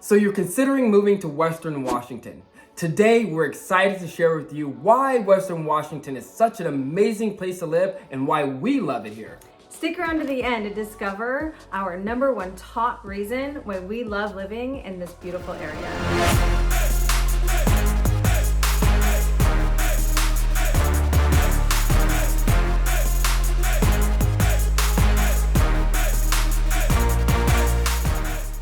So you're considering moving to Western Washington. Today, we're excited to share with you why Western Washington is such an amazing place to live and why we love it here. Stick around to the end to discover our number one top reason why we love living in this beautiful area.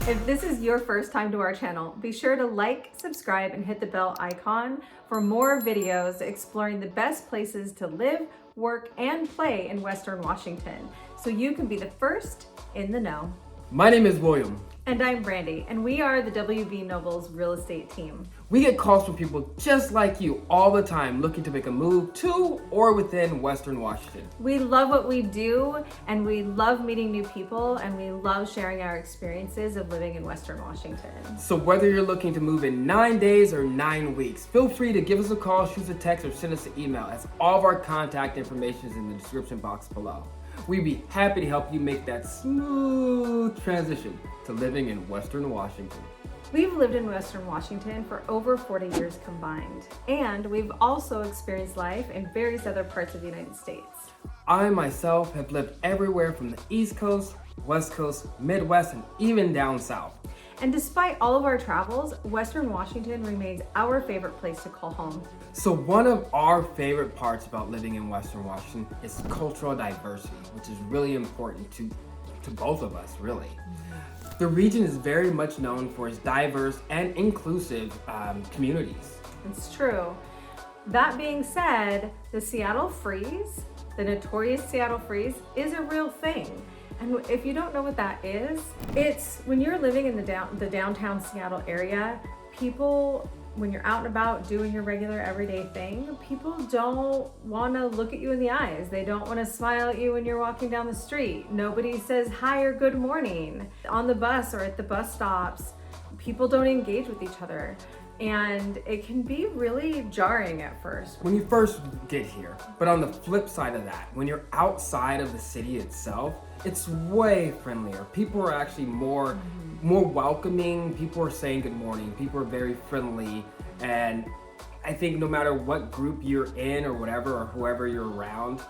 If this is your first time to our channel, be sure to like, subscribe, and hit the bell icon for more videos exploring the best places to live, work, and play in Western Washington, so you can be the first in the know. My name is William. And I'm Brandy, and we are the WB Nobles real estate team. We get calls from people just like you all the time looking to make a move to or within Western Washington. We love what we do, and we love meeting new people, and we love sharing our experiences of living in Western Washington. So whether you're looking to move in 9 days or 9 weeks, feel free to give us a call, shoot us a text, or send us an email, as all of our contact information is in the description box below. We'd be happy to help you make that smooth transition to living in Western Washington. We've lived in Western Washington for over 40 years combined, and we've also experienced life in various other parts of the United States. I myself have lived everywhere from the East Coast, West Coast, Midwest, and even down south. And despite all of our travels, Western Washington remains our favorite place to call home. So one of our favorite parts about living in Western Washington is cultural diversity, which is really important to both of us, really. The region is very much known for its diverse and inclusive communities. It's true. That being said, the Seattle Freeze, the notorious Seattle Freeze, is a real thing. And if you don't know what that is, it's when you're living in the downtown Seattle area, people, when you're out and about doing your regular everyday thing, people don't want to look at you in the eyes. They don't want to smile at you when you're walking down the street. Nobody says hi or good morning. On the bus or at the bus stops, people don't engage with each other. And it can be really jarring at first. When you first get here, but on the flip side of that, when you're outside of the city itself, it's way friendlier. People are actually more welcoming. People are saying good morning. People are very friendly. And I think no matter what group you're in or whatever, or whoever you're around,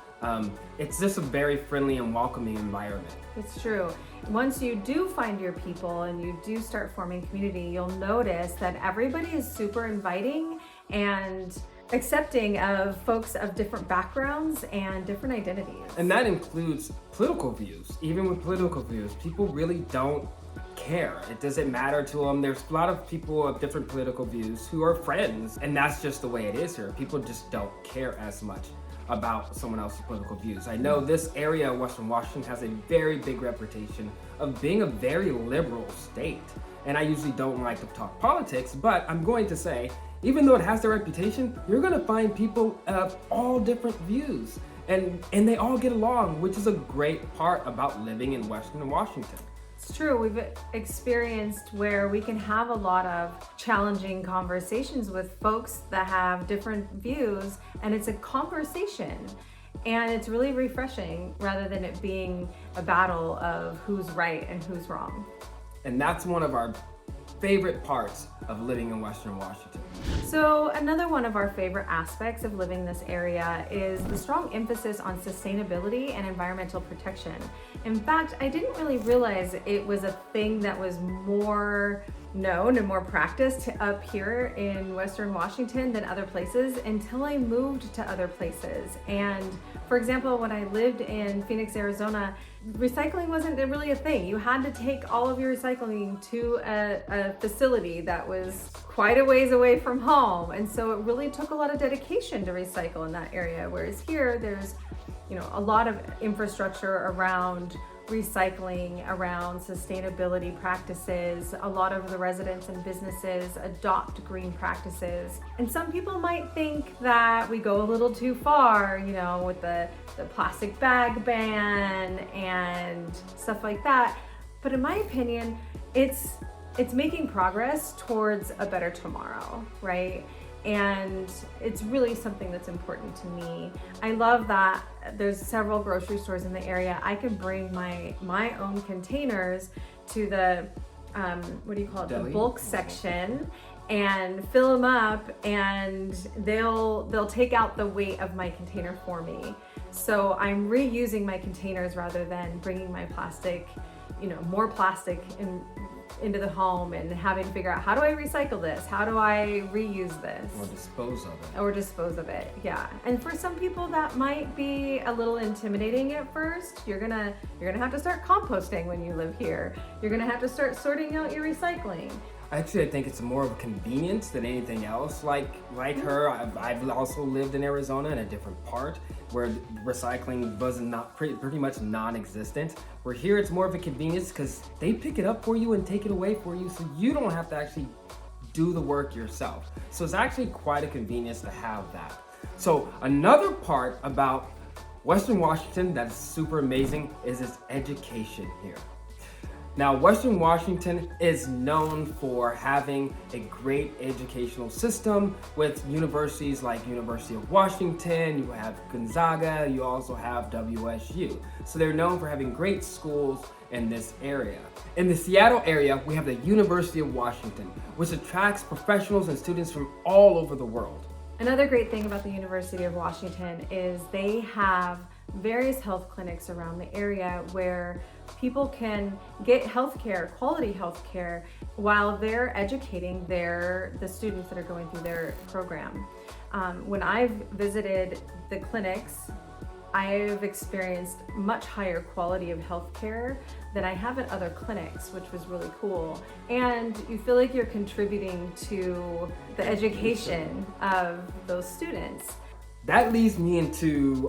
it's just a very friendly and welcoming environment. It's true. Once you do find your people and you do start forming community, you'll notice that everybody is super inviting and accepting of folks of different backgrounds and different identities. And that includes political views. Even with political views, people really don't care. It doesn't matter to them. There's a lot of people of different political views who are friends, and that's just the way it is here. People just don't care as much about someone else's political views. I know this area of Western Washington has a very big reputation of being a very liberal state. And I usually don't like to talk politics, but I'm going to say, even though it has the reputation, you're gonna find people of all different views. And they all get along, which is a great part about living in Western Washington. It's true. We've experienced where we can have a lot of challenging conversations with folks that have different views, and it's a conversation, and it's really refreshing rather than it being a battle of who's right and who's wrong. And that's one of our favorite parts of living in Western Washington. So another one of our favorite aspects of living in this area is the strong emphasis on sustainability and environmental protection. In fact, I didn't really realize it was a thing that was more known and more practiced up here in Western Washington than other places until I moved to other places. And for example, when I lived in Phoenix, Arizona, recycling wasn't really a thing. You had to take all of your recycling to a facility that was quite a ways away from home. And so it really took a lot of dedication to recycle in that area. Whereas here, there's a lot of infrastructure around recycling, around sustainability practices. A lot of the residents and businesses adopt green practices. And some people might think that we go a little too far, with the plastic bag ban and stuff like that. But in my opinion, it's making progress towards a better tomorrow, right? And it's really something that's important to me. I love that there's several grocery stores in the area. I can bring my own containers to the what do you call it? Deli? The bulk section, and fill them up, and they'll take out the weight of my container for me. So I'm reusing my containers rather than bringing my plastic, more plastic into the home and having to figure out, how do I recycle this? How do I reuse this? Or dispose of it. Yeah. And for some people that might be a little intimidating at first. You're gonna have to start composting when you live here. You're gonna have to start sorting out your recycling. Actually, I think it's more of a convenience than anything else. Like her, I've also lived in Arizona in a different part where recycling was pretty much non-existent. Where here it's more of a convenience because they pick it up for you and take it away for you, so you don't have to actually do the work yourself. So it's actually quite a convenience to have that. So another part about Western Washington that's super amazing is its education here. Now, Western Washington is known for having a great educational system with universities like University of Washington, you have Gonzaga, you also have WSU. So they're known for having great schools in this area. In the Seattle area, we have the University of Washington, which attracts professionals and students from all over the world. Another great thing about the University of Washington is they have various health clinics around the area where people can get healthcare, quality healthcare, while they're educating the students that are going through their program. When I've visited the clinics, I've experienced much higher quality of healthcare than I have at other clinics, which was really cool. And you feel like you're contributing to the education of those students. That leads me into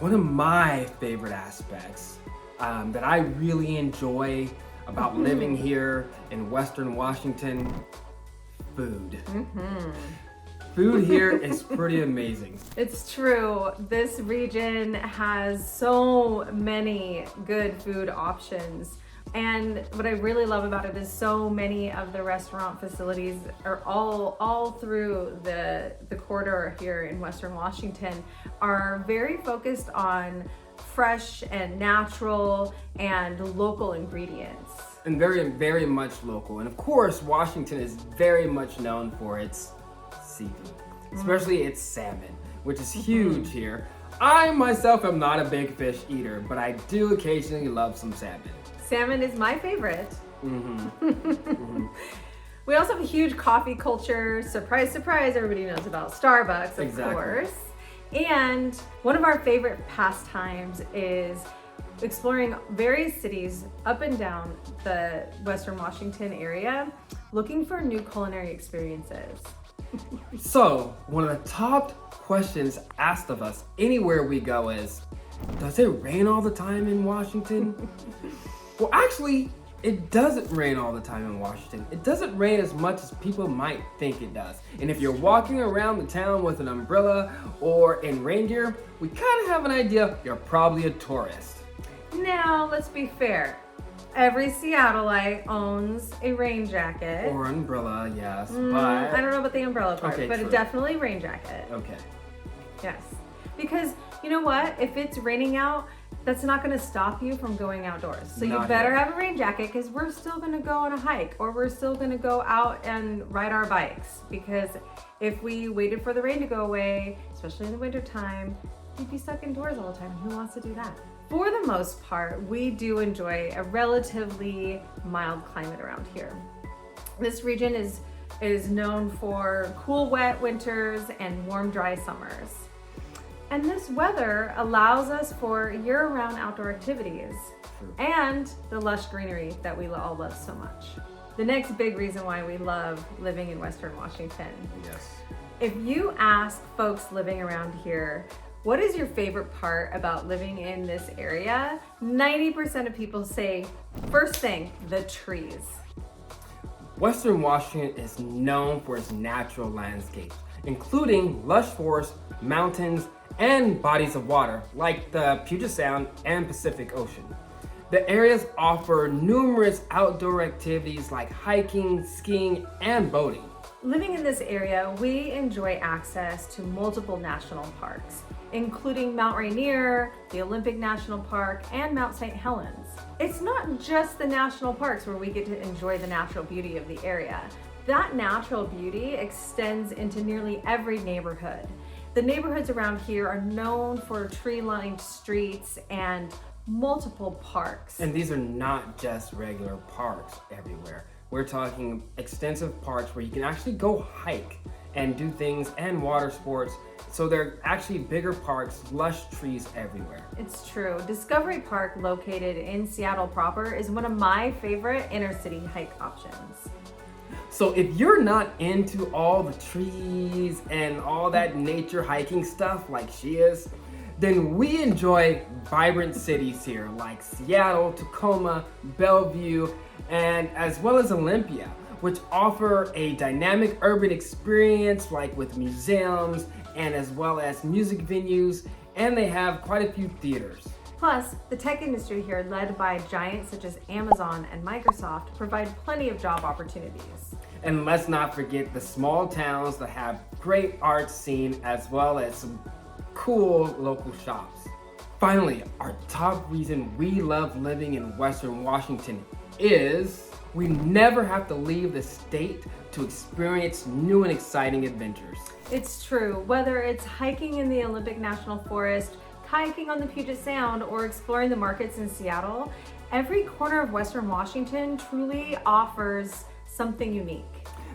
one of my favorite aspects that I really enjoy about living here in Western Washington: food. Food here is pretty amazing. It's true. This region has so many good food options. And what I really love about it is so many of the restaurant facilities are all through the corridor here in Western Washington are very focused on fresh and natural and local ingredients. And very, very much local. And of course, Washington is very much known for its seafood, especially its salmon, which is huge here. I myself am not a big fish eater, but I do occasionally love some salmon. Salmon is my favorite. We also have a huge coffee culture. Surprise, surprise, everybody knows about Starbucks, of course. And one of our favorite pastimes is exploring various cities up and down the Western Washington area, looking for new culinary experiences. So, one of the top questions asked of us anywhere we go is, does it rain all the time in Washington? Well, actually, it doesn't rain all the time in Washington. It doesn't rain as much as people might think it does. And if you're walking around the town with an umbrella or in reindeer, we kind of have an idea you're probably a tourist. Now, let's be fair. Every Seattleite owns a rain jacket. Or umbrella, yes, but... I don't know about the umbrella part, Okay, but true. Definitely rain jacket. Okay. Yes. Because, you know what? If it's raining out, that's not going to stop you from going outdoors. So you better have a rain jacket, because we're still going to go on a hike, or we're still going to go out and ride our bikes. Because if we waited for the rain to go away, especially in the winter time, we'd be stuck indoors all the time. Who wants to do that? For the most part, we do enjoy a relatively mild climate around here. This region is known for cool, wet winters and warm, dry summers. And this weather allows us for year-round outdoor activities and the lush greenery that we all love so much. The next big reason why we love living in Western Washington. Yes. If you ask folks living around here, what is your favorite part about living in this area? 90% of people say, first thing, the trees. Western Washington is known for its natural landscapes, including lush forests, mountains, and bodies of water like the Puget Sound and Pacific Ocean. The areas offer numerous outdoor activities like hiking, skiing, and boating. Living in this area, we enjoy access to multiple national parks, including Mount Rainier, the Olympic National Park, and Mount St. Helens. It's not just the national parks where we get to enjoy the natural beauty of the area. That natural beauty extends into nearly every neighborhood. The neighborhoods around here are known for tree-lined streets and multiple parks. And these are not just regular parks everywhere. We're talking extensive parks where you can actually go hike and do things and water sports. So they're actually bigger parks, lush trees everywhere. It's true. Discovery Park, located in Seattle proper, is one of my favorite inner city hike options. So if you're not into all the trees and all that nature hiking stuff like she is, then we enjoy vibrant cities here like Seattle, Tacoma, Bellevue, and as well as Olympia, which offer a dynamic urban experience like with museums and as well as music venues, and they have quite a few theaters. Plus, the tech industry here, led by giants such as Amazon and Microsoft, provide plenty of job opportunities. And let's not forget the small towns that have great art scene as well as some cool local shops. Finally, our top reason we love living in Western Washington is we never have to leave the state to experience new and exciting adventures. It's true. Whether it's hiking in the Olympic National Forest, kayaking on the Puget Sound, or exploring the markets in Seattle, every corner of Western Washington truly offers something unique.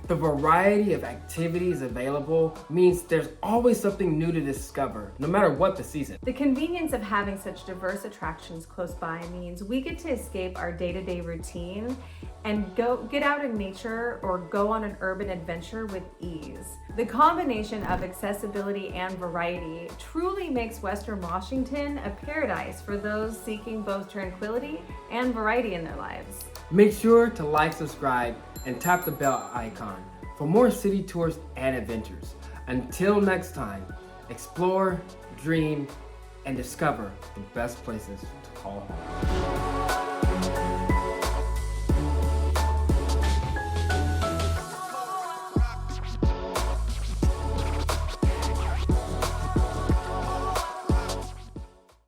The variety of activities available means there's always something new to discover, no matter what the season. The convenience of having such diverse attractions close by means we get to escape our day-to-day routine and get out in nature or go on an urban adventure with ease. The combination of accessibility and variety truly makes Western Washington a paradise for those seeking both tranquility and variety in their lives. Make sure to like, subscribe, and tap the bell icon for more city tours and adventures. Until next time, explore, dream, and discover the best places to call home.